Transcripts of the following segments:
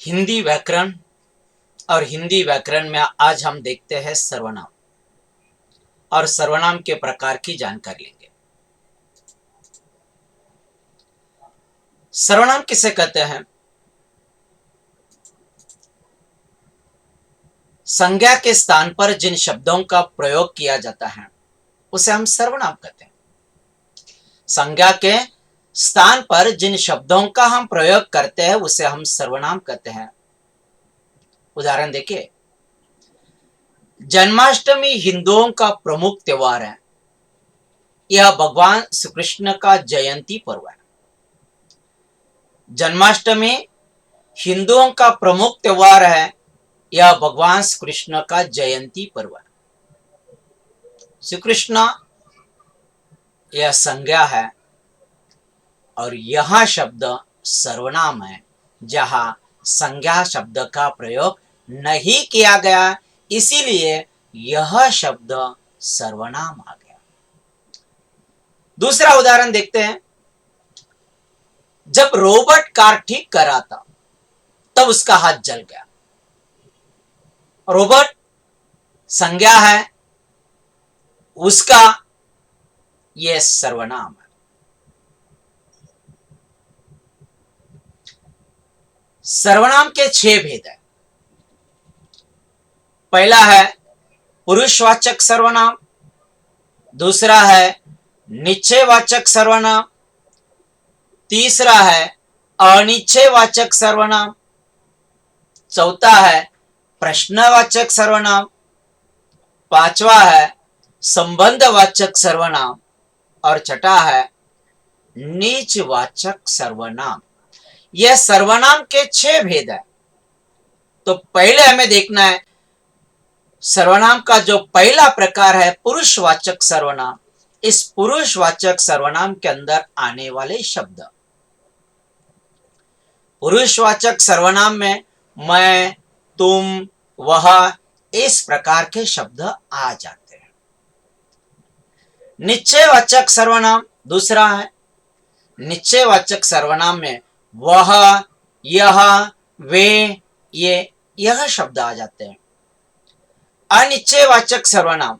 हिंदी व्याकरण और हिंदी व्याकरण में आज हम देखते हैं सर्वनाम और सर्वनाम के प्रकार की जानकारी लेंगे। सर्वनाम किसे कहते हैं? संज्ञा के स्थान पर जिन शब्दों का प्रयोग किया जाता है उसे हम सर्वनाम कहते हैं। संज्ञा के स्थान पर जिन शब्दों का हम प्रयोग करते हैं उसे हम सर्वनाम कहते हैं। उदाहरण देखिए, जन्माष्टमी हिंदुओं का प्रमुख त्योहार है। यह भगवान श्री कृष्ण का जयंती पर्व है। जन्माष्टमी हिंदुओं का प्रमुख त्योहार है। यह भगवान श्री कृष्ण का जयंती पर्व है। श्री कृष्ण यह संज्ञा है और यह शब्द सर्वनाम है जहां संज्ञा शब्द का प्रयोग नहीं किया गया, इसीलिए यह शब्द सर्वनाम आ गया। दूसरा उदाहरण देखते हैं। जब रोबोट कार ठीक कर रहा था तब उसका हाथ जल गया। रोबोट संज्ञा है, उसका यह सर्वनाम है। सर्वनाम के 6 भेद है। पहला है पुरुषवाचक सर्वनाम, दूसरा है निश्चयवाचक सर्वनाम, तीसरा है अनिश्चयवाचक सर्वनाम, चौथा है प्रश्नवाचक सर्वनाम, पांचवा है संबंधवाचक सर्वनाम और छठा है नीचवाचक सर्वनाम। यह सर्वनाम के 6 भेद है। तो पहले हमें देखना है सर्वनाम का जो पहला प्रकार है पुरुषवाचक सर्वनाम। इस पुरुषवाचक सर्वनाम के अंदर आने वाले शब्द। पुरुषवाचक सर्वनाम में मैं, तुम, वह इस प्रकार के शब्द आ जाते हैं। निश्चयवाचक सर्वनाम दूसरा है। निश्चयवाचक सर्वनाम में वह, यह, वे, यह शब्द आ जाते हैं। अनिश्चयवाचक सर्वनाम।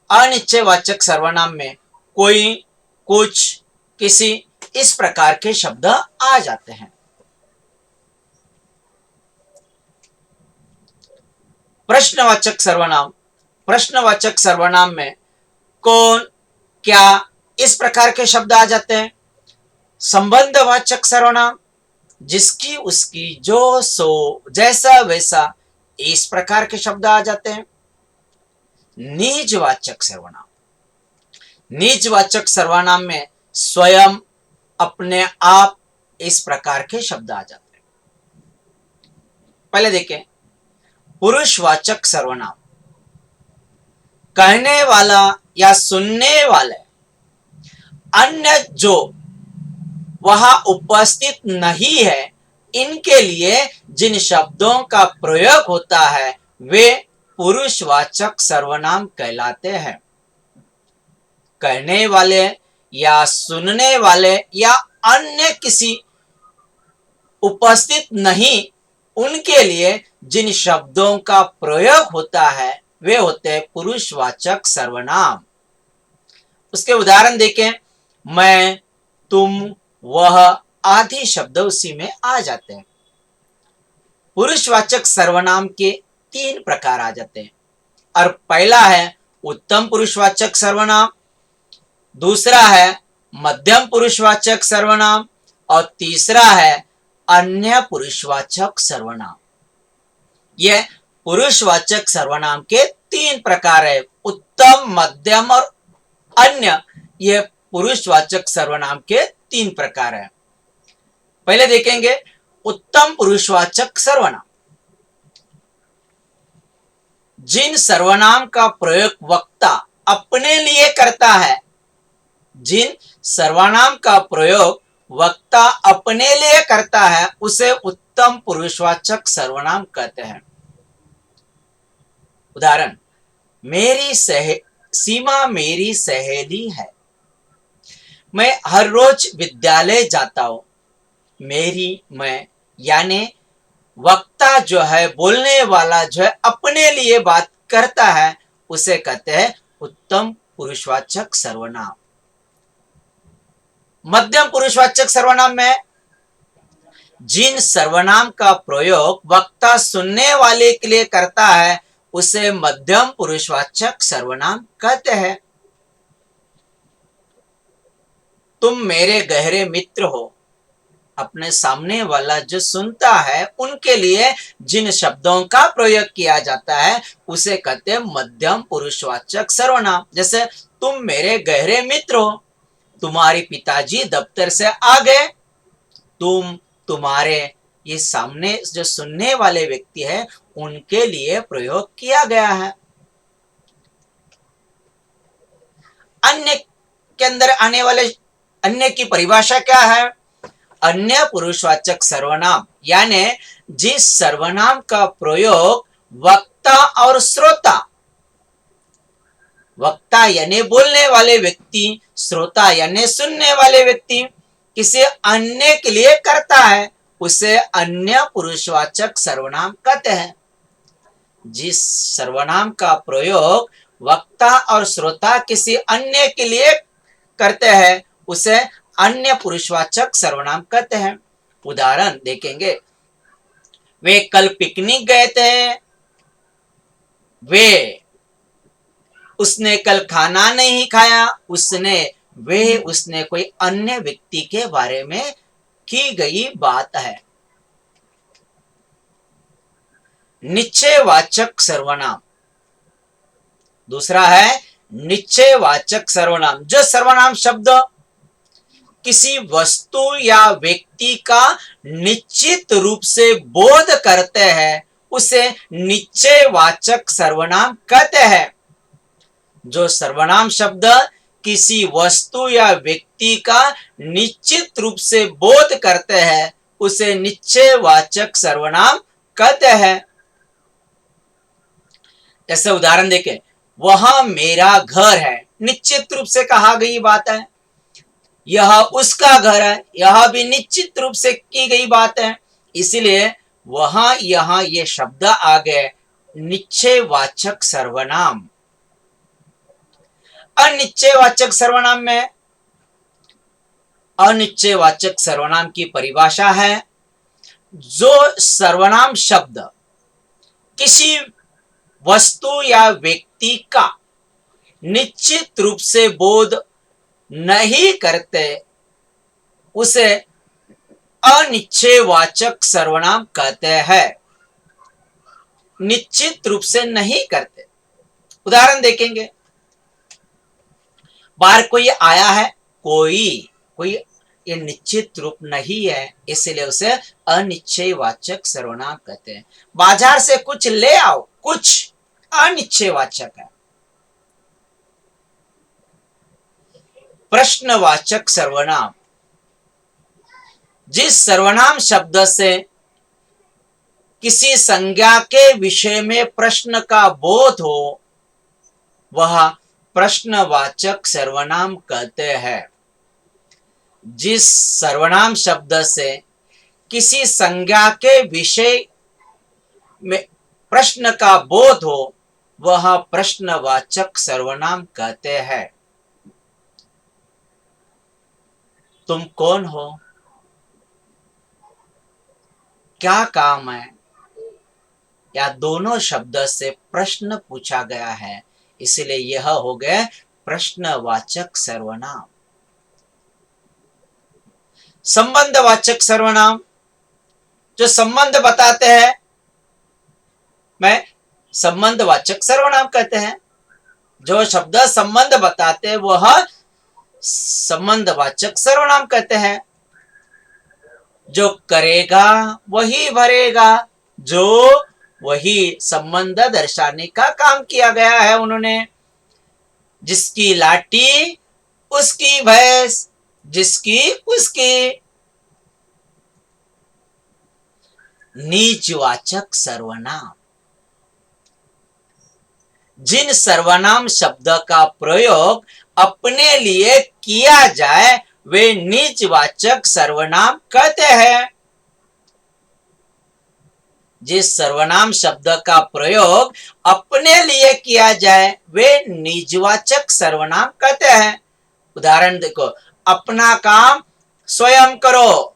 अनिश्चयवाचक सर्वनाम में कोई, कुछ, किसी इस प्रकार के शब्द आ जाते हैं। प्रश्नवाचक सर्वनाम। प्रश्नवाचक सर्वनाम में कौन, क्या इस प्रकार के शब्द आ जाते हैं। संबंधवाचक सर्वनाम जिसकी, उसकी, जो, सो, जैसा, वैसा इस प्रकार के शब्द आ जाते हैं। निजवाचक सर्वनाम। निजवाचक सर्वनाम में स्वयं, अपने आप इस प्रकार के शब्द आ जाते हैं। पहले देखें पुरुषवाचक सर्वनाम। कहने वाला या सुनने वाले अन्य जो वहां उपस्थित नहीं है, इनके लिए जिन शब्दों का प्रयोग होता है वे पुरुषवाचक सर्वनाम कहलाते हैं। कहने वाले या सुनने वाले या अन्य किसी उपस्थित नहीं, उनके लिए जिन शब्दों का प्रयोग होता है वे होते हैं पुरुषवाचक सर्वनाम। उसके उदाहरण देखें। मैं, तुम, वह आदि शब्द उसी में आ जाते हैं। पुरुषवाचक सर्वनाम के 3 प्रकार आ जाते हैं और पहला है उत्तम पुरुषवाचक सर्वनाम, दूसरा है मध्यम पुरुषवाचक सर्वनाम और तीसरा है अन्य पुरुषवाचक सर्वनाम। यह पुरुषवाचक सर्वनाम के 3 प्रकार है। उत्तम, मध्यम और अन्य, यह पुरुषवाचक सर्वनाम के 3 प्रकार है। पहले देखेंगे उत्तम पुरुषवाचक सर्वनाम। जिन सर्वनाम का प्रयोग वक्ता अपने लिए करता है, जिन सर्वनाम का प्रयोग वक्ता अपने लिए करता है उसे उत्तम पुरुषवाचक सर्वनाम कहते हैं। उदाहरण, सीमा मेरी सहेली है। मैं हर रोज विद्यालय जाता हूं। मेरी, मैं यानी वक्ता जो है, बोलने वाला जो है, अपने लिए बात करता है, उसे कहते हैं उत्तम पुरुषवाचक सर्वनाम। मध्यम पुरुषवाचक सर्वनाम में जिन सर्वनाम का प्रयोग वक्ता सुनने वाले के लिए करता है, उसे मध्यम पुरुषवाचक सर्वनाम कहते हैं। तुम मेरे गहरे मित्र हो। अपने सामने वाला जो सुनता है, उनके लिए जिन शब्दों का प्रयोग किया जाता है, उसे कहते हैं मध्यम पुरुषवाचक सर्वनाम। जैसे तुम मेरे गहरे मित्र हो, तुम्हारे पिताजी दफ्तर से आ गए। तुम, तुम्हारे, ये सामने जो सुनने वाले व्यक्ति है, उनके लिए प्रयोग किया गया है। अन्य के अंदर आने वाले अन्य की परिभाषा क्या है? अन्य पुरुषवाचक सर्वनाम यानी जिस सर्वनाम का प्रयोग वक्ता और श्रोता, वक्ता यानी बोलने वाले व्यक्ति, श्रोता यानी सुनने वाले व्यक्ति, किसी अन्य के लिए करता है, उसे अन्य पुरुषवाचक सर्वनाम कहते हैं। जिस सर्वनाम का प्रयोग वक्ता और श्रोता किसी अन्य के लिए करते हैं, उसे अन्य पुरुषवाचक सर्वनाम कहते हैं। उदाहरण देखेंगे, वे कल पिकनिक गए थे। वे, उसने कल खाना नहीं खाया। उसने, वे, उसने कोई अन्य व्यक्ति के बारे में की गई बात है। निश्चयवाचक सर्वनाम, दूसरा है निश्चयवाचक सर्वनाम। जो सर्वनाम शब्द किसी वस्तु या व्यक्ति का निश्चित रूप से बोध करते हैं, उसे निश्चयवाचक सर्वनाम कहते हैं। जो सर्वनाम शब्द किसी वस्तु या व्यक्ति का निश्चित रूप से बोध करते हैं, उसे निश्चयवाचक सर्वनाम कहते हैं। जैसे उदाहरण देखें, वह मेरा घर है, निश्चित रूप से कहा गई बात है। यह उसका घर है, यह भी निश्चित रूप से की गई बात है। इसलिए वहां, यहां ये शब्द आ गए निश्चयवाचक सर्वनाम। अनिश्चयवाचक सर्वनाम में अनिश्चयवाचक सर्वनाम की परिभाषा है, जो सर्वनाम शब्द किसी वस्तु या व्यक्ति का निश्चित रूप से बोध नहीं करते, उसे अनिश्चयवाचक सर्वनाम कहते हैं। निश्चित रूप से नहीं करते। उदाहरण देखेंगे, बाहर कोई आया है, कोई ये निश्चित रूप नहीं है, इसलिए उसे अनिश्चयवाचक सर्वनाम कहते हैं। बाजार से कुछ ले आओ, कुछ अनिश्चयवाचक है। प्रश्नवाचक सर्वनाम, जिस सर्वनाम शब्द से किसी संज्ञा के विषय में प्रश्न का बोध हो, वह प्रश्नवाचक सर्वनाम कहते हैं। जिस सर्वनाम शब्द से किसी संज्ञा के विषय में प्रश्न का बोध हो, वह प्रश्नवाचक सर्वनाम कहते हैं। तुम कौन हो? क्या काम है? या दोनों शब्द से प्रश्न पूछा गया है, इसलिए यह हो गए प्रश्नवाचक सर्वनाम। संबंधवाचक सर्वनाम, जो संबंध बताते हैं, मैं संबंधवाचक सर्वनाम कहते हैं। जो शब्द संबंध बताते हैं, वह संबंधवाचक सर्वनाम कहते हैं। जो करेगा वही भरेगा, जो, वही संबंध दर्शाने का काम किया गया है उन्होंने। जिसकी लाठी उसकी भैंस, जिसकी उसकी। नीचवाचक सर्वनाम, जिन सर्वनाम शब्द का प्रयोग अपने लिए किया जाए, वे नीचवाचक सर्वनाम कहते हैं। जिस सर्वनाम शब्द का प्रयोग अपने लिए किया जाए वे निजवाचक सर्वनाम कहते हैं। उदाहरण देखो, अपना काम स्वयं करो।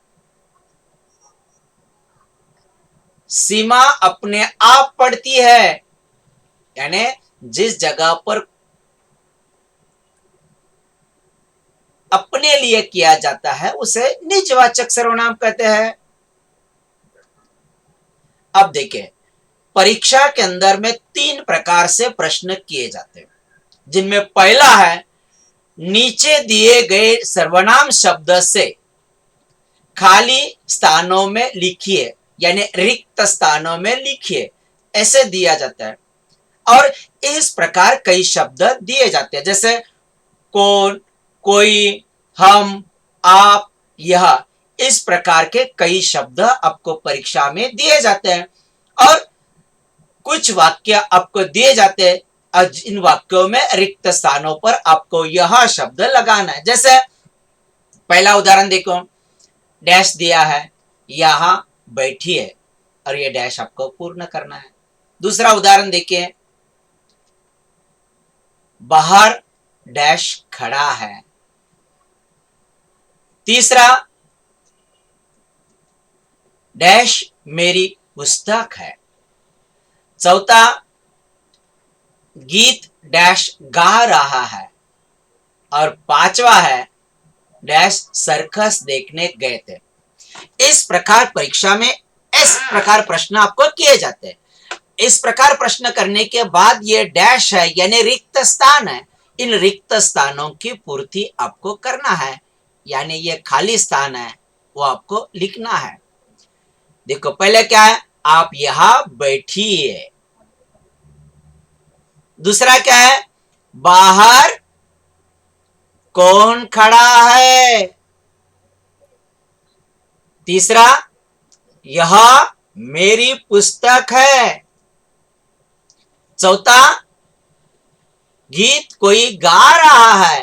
सीमा अपने आप पड़ती है, यानी जिस जगह पर अपने लिए किया जाता है उसे निजवाचक सर्वनाम कहते हैं। अब देखिए, परीक्षा के अंदर में 3 प्रकार से प्रश्न किए जाते हैं, जिनमें पहला है नीचे दिए गए सर्वनाम शब्द से खाली स्थानों में लिखिए, यानी रिक्त स्थानों में लिखिए, ऐसे दिया जाता है। और इस प्रकार कई शब्द दिए जाते हैं, जैसे कौन, कोई, हम, आप, यह, इस प्रकार के कई शब्द आपको परीक्षा में दिए जाते हैं। और कुछ वाक्य आपको दिए जाते हैं और इन वाक्यों में रिक्त स्थानों पर आपको यह शब्द लगाना है। जैसे पहला उदाहरण देखो, डैश दिया है, यहां बैठिए, और ये डैश आपको पूर्ण करना है। दूसरा उदाहरण देखिए, बाहर डैश खड़ा है। तीसरा, डैश मेरी पुस्तक है। चौथा, गीत डैश गा रहा है। और पांचवा है, डैश सर्कस देखने गए थे। इस प्रकार परीक्षा में इस प्रकार प्रश्न आपको किए जाते हैं। इस प्रकार प्रश्न करने के बाद ये डैश है, यानी रिक्त स्थान है, इन रिक्त स्थानों की पूर्ति आपको करना है, यानी ये खाली स्थान है वो आपको लिखना है। देखो पहले क्या है, आप यहां बैठिए। दूसरा क्या है, बाहर कौन खड़ा है। तीसरा, यह मेरी पुस्तक है। चौथा, गीत कोई गा रहा है।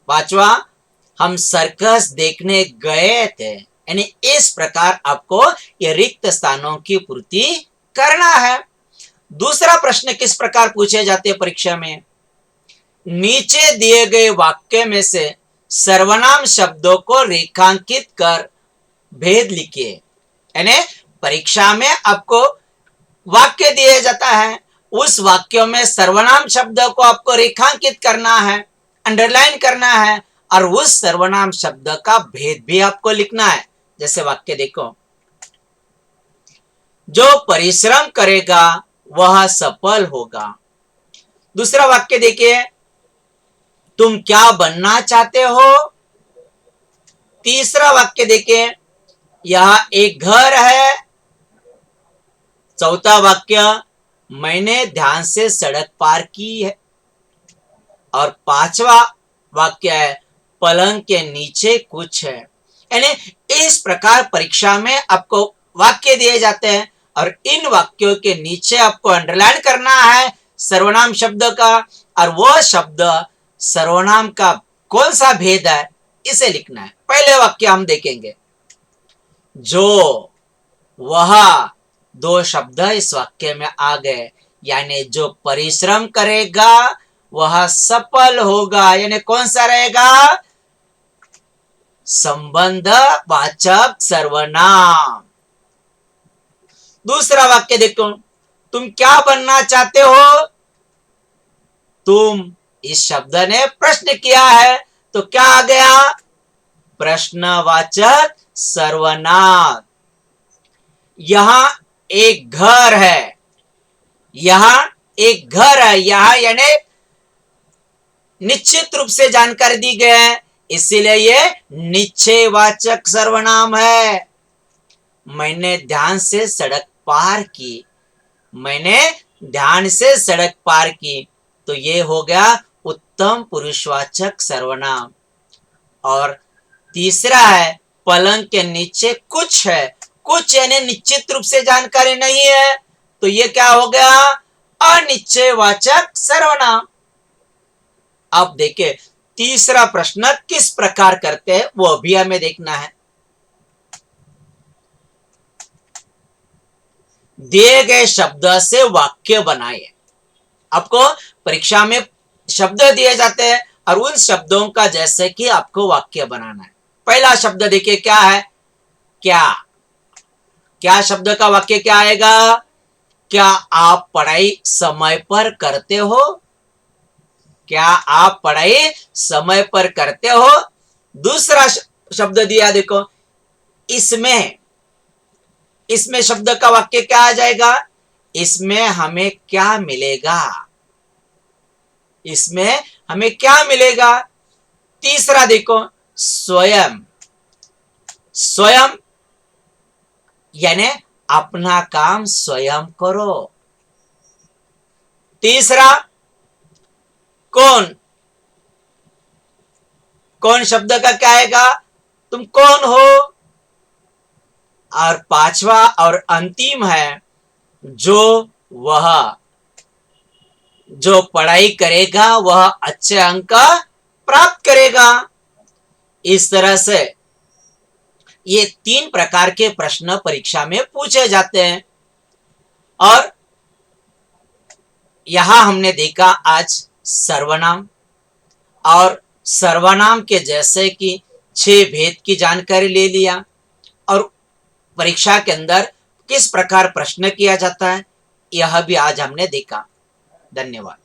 पांचवा, हम सर्कस देखने गए थे। यानी इस प्रकार आपको ये रिक्त स्थानों की पूर्ति करना है। दूसरा प्रश्न किस प्रकार पूछे जाते हैं परीक्षा में, नीचे दिए गए वाक्य में से सर्वनाम शब्दों को रेखांकित कर भेद लिखिए। यानी परीक्षा में आपको वाक्य दिया जाता है, उस वाक्यों में सर्वनाम शब्दों को आपको रेखांकित करना है, अंडरलाइन करना है, और उस सर्वनाम शब्द का भेद भी आपको लिखना है। जैसे वाक्य देखो, जो परिश्रम करेगा वह सफल होगा। दूसरा वाक्य देखिए, तुम क्या बनना चाहते हो। तीसरा वाक्य देखिए, यह एक घर है। चौथा वाक्य, मैंने ध्यान से सड़क पार की है। और पांचवा वाक्य है, पलंग के नीचे कुछ है। यानी इस प्रकार परीक्षा में आपको वाक्य दिए जाते हैं और इन वाक्यों के नीचे आपको अंडरलाइन करना है सर्वनाम शब्द का, और वो शब्द सर्वनाम का कौन सा भेद है इसे लिखना है। पहले वाक्य हम देखेंगे, जो, वह, दो शब्द इस वाक्य में आ गए, यानी जो परिश्रम करेगा वह सफल होगा। यानी कौन सा रहेगा, संबंध वाचक सर्वनाम। दूसरा वाक्य देखो, तुम क्या बनना चाहते हो। तुम, इस शब्द ने प्रश्न किया है तो क्या आ गया, प्रश्नवाचक सर्वनाम। यहां एक घर है, यहां एक घर है, यहां यानी निश्चित रूप से जानकारी दी गई है, इसीलिए ये निश्चयवाचक सर्वनाम है। मैंने ध्यान से सड़क पार की, मैंने ध्यान से सड़क पार की, तो ये हो गया उत्तम पुरुषवाचक सर्वनाम। और तीसरा है, पलंग के नीचे कुछ है। कुछ यानी निश्चित रूप से जानकारी नहीं है, तो ये क्या हो गया, अनिश्चयवाचक सर्वनाम। अब देखिए तीसरा प्रश्न किस प्रकार करते हैं वो भी हमें देखना है। दिए गए शब्द से वाक्य बनाइए। आपको परीक्षा में शब्द दिए जाते हैं और उन शब्दों का जैसे कि आपको वाक्य बनाना है। पहला शब्द देखिए क्या है, क्या। क्या शब्द का वाक्य क्या आएगा? क्या आप पढ़ाई समय पर करते हो? क्या आप पढ़ाई समय पर करते हो? दूसरा शब्द दिया देखो, इसमें। इसमें शब्द का वाक्य क्या आ जाएगा? इसमें हमें क्या मिलेगा? इसमें हमें क्या मिलेगा? तीसरा देखो, स्वयं। स्वयं यानी अपना काम स्वयं करो। तीसरा, कौन। कौन शब्द का क्या आएगा? तुम कौन हो? और पांचवा और अंतिम है, जो। वह जो पढ़ाई करेगा वह अच्छे अंक प्राप्त करेगा। इस तरह से ये 3 प्रकार के प्रश्न परीक्षा में पूछे जाते हैं। और यहां हमने देखा आज सर्वनाम, और सर्वनाम के जैसे कि 6 भेद की जानकारी ले लिया, और परीक्षा के अंदर किस प्रकार प्रश्न किया जाता है यह भी आज हमने देखा। धन्यवाद।